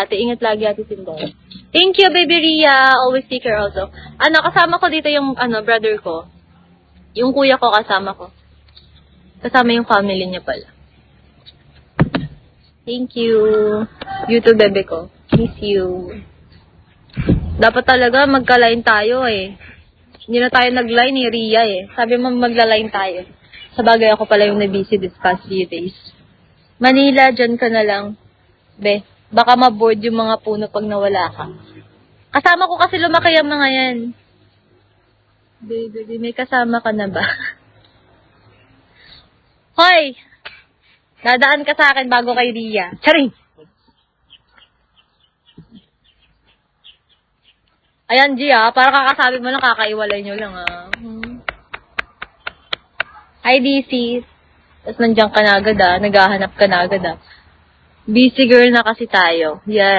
Ate, ingat lagi, Ate Sinday. Thank you, baby Ria. Always take care also. Kasama ko dito yung, brother ko. Yung kuya ko, kasama ko. Kasama yung family niya pala. Thank you. You too, bebe ko. Miss you. Dapat talaga magka-line tayo eh. Hindi na tayo nag-line eh, Ria eh. Sabi mo magla-line tayo. Sa bagay ako pala yung na-busy this past few days. Manila, dyan ka na lang. Be, baka ma-board yung mga puno pag nawala ka. Kasama ko kasi lumaki ang mga yan. Baby, may kasama ka na ba? Hoy! Dadaan ka sa akin bago kay Ria. Charing! Ayan, Gia, para kakasabi mo lang, kakaiwalay nyo lang, Hi, DC. Tapos nandiyan ka na agad, naghahanap ka na agad, Busy girl na kasi tayo. Yeah.